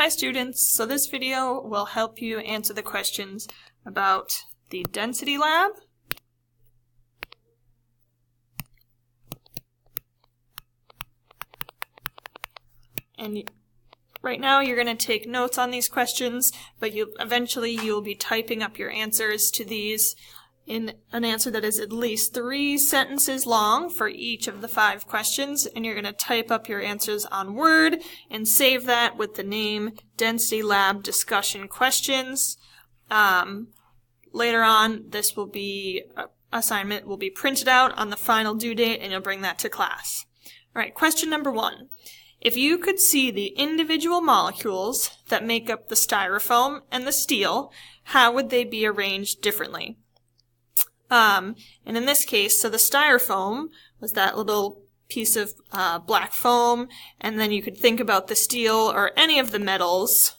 Hi students, so this video will help you answer the questions about the density lab. And right now you're going to take notes on these questions, but eventually you'll be typing up your answers to these in an answer that is at least 3 sentences long for each of the 5 questions, and you're going to type up your answers on Word and save that with the name Density Lab Discussion Questions. Later on, this will be assignment will be printed out on the final due date, and you'll bring that to class. All right, question number 1. If you could see the individual molecules that make up the styrofoam and the steel, how would they be arranged differently? And in this case, so the styrofoam was that little piece of black foam, and then you could think about the steel or any of the metals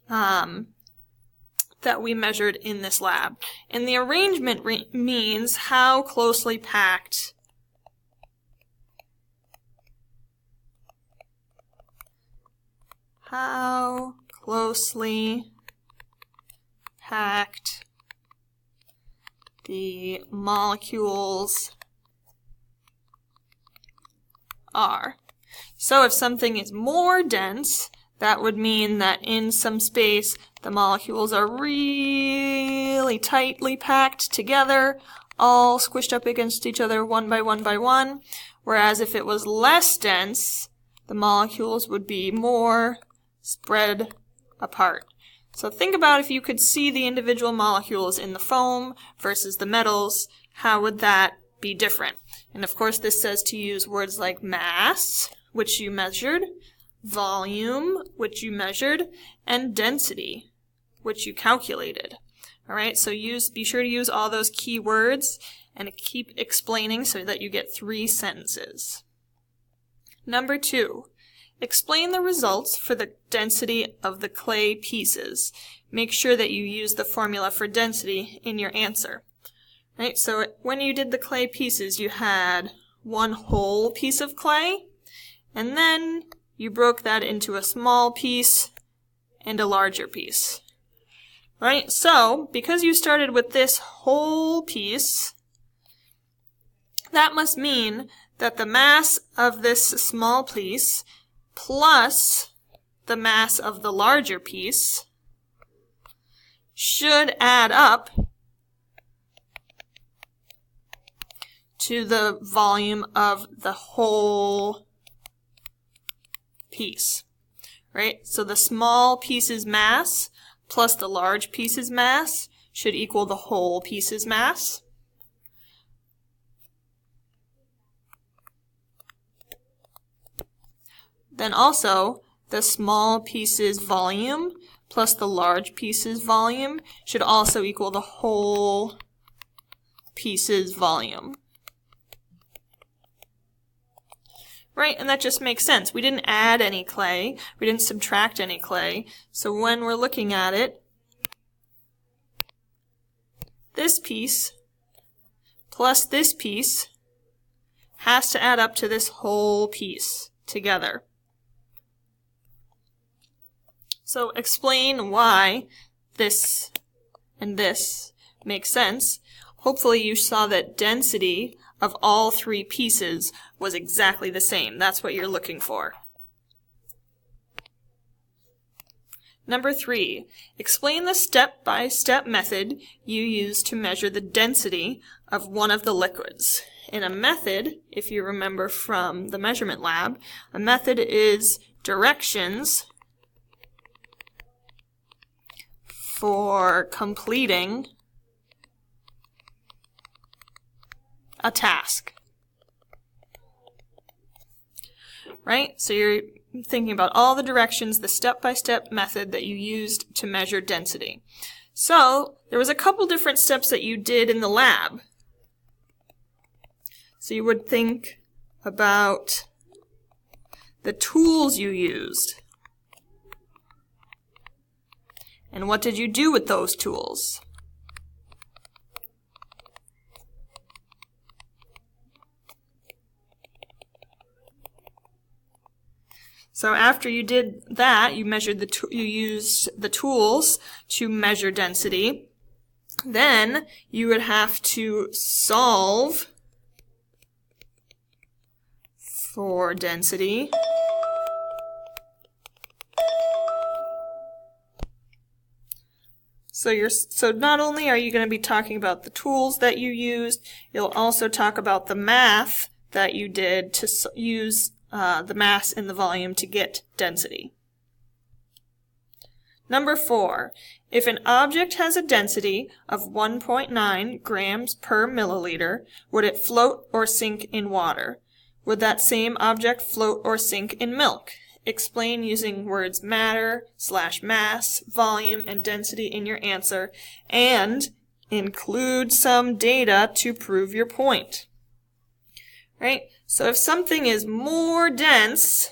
that we measured in this lab. And the arrangement means how closely packed the molecules are. So if something is more dense, that would mean that in some space the molecules are really tightly packed together, all squished up against each other one by one, whereas if it was less dense, the molecules would be more spread apart. So think about if you could see the individual molecules in the foam versus the metals, how would that be different? And of course this says to use words like mass, which you measured, volume, which you measured, and density, which you calculated. Alright, so be sure to use all those key words and keep explaining so that you get 3 sentences. Number 2. Explain the results for the density of the clay pieces. Make sure that you use the formula for density in your answer. Right, so when you did the clay pieces, you had one whole piece of clay, and then you broke that into a small piece and a larger piece. Right, so because you started with this whole piece, that must mean that the mass of this small piece plus the mass of the larger piece should add up to the volume of the whole piece. Right? So the small piece's mass plus the large piece's mass should equal the whole piece's mass. Then also, the small piece's volume plus the large piece's volume should also equal the whole piece's volume. Right, and that just makes sense. We didn't add any clay, we didn't subtract any clay, so when we're looking at it, this piece plus this piece has to add up to this whole piece together. So explain why this and this makes sense. Hopefully you saw that density of all 3 pieces was exactly the same. That's what you're looking for. Number 3, explain the step-by-step method you use to measure the density of one of the liquids. In a method, if you remember from the measurement lab, a method is directions for completing a task. Right? So you're thinking about all the directions, the step-by-step method that you used to measure density. So there was a couple different steps that you did in the lab. So you would think about the tools you used. And what did you do with those tools? So after you did that, you used the tools to measure density. Then you would have to solve for density. So not only are you going to be talking about the tools that you used, you'll also talk about the math that you did to use the mass and the volume to get density. Number 4, if an object has a density of 1.9 grams per milliliter, would it float or sink in water? Would that same object float or sink in milk? Explain using words matter, /mass, volume, and density in your answer, and include some data to prove your point. Right? So if something is more dense,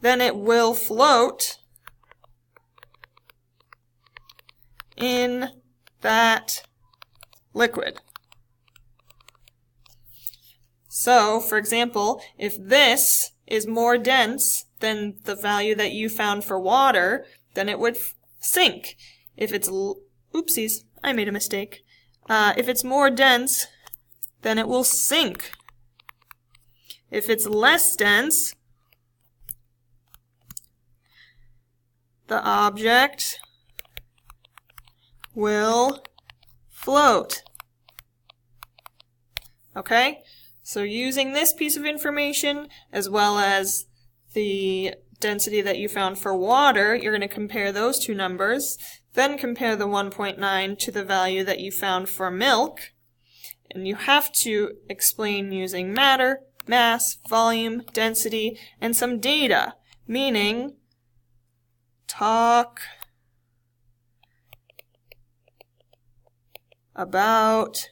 then it will float in that liquid. So, for example, if this is more dense than the value that you found for water, then it would sink. If it's, oopsies, I made a mistake. If it's more dense, then it will sink. If it's less dense, the object will float. Okay? So using this piece of information, as well as the density that you found for water, you're going to compare those two numbers, then compare the 1.9 to the value that you found for milk, and you have to explain using matter, mass, volume, density, and some data, meaning talk about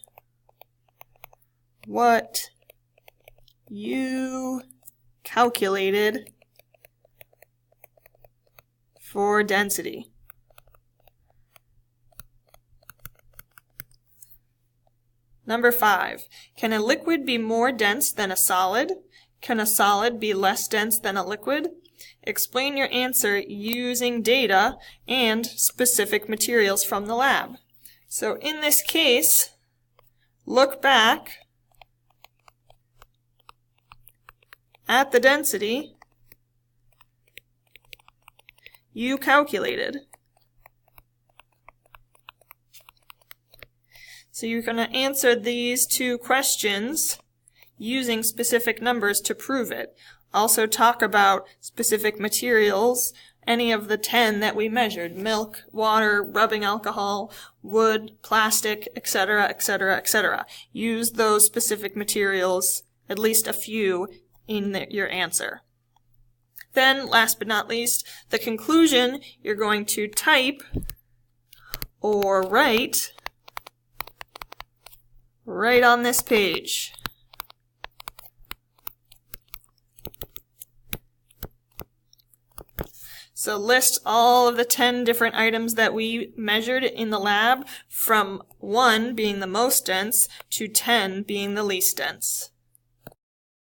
what you calculated for density. Number 5, can a liquid be more dense than a solid? Can a solid be less dense than a liquid? Explain your answer using data and specific materials from the lab. So in this case, look back at the density you calculated. So you're going to answer these two questions using specific numbers to prove it. Also talk about specific materials, any of the 10 that we measured: milk, water, rubbing alcohol, wood, plastic, etc., etc., etc. Use those specific materials, at least a few, in your answer. Then, last but not least, the conclusion you're going to type or write right on this page. So list all of the 10 different items that we measured in the lab, from 1 being the most dense to 10 being the least dense.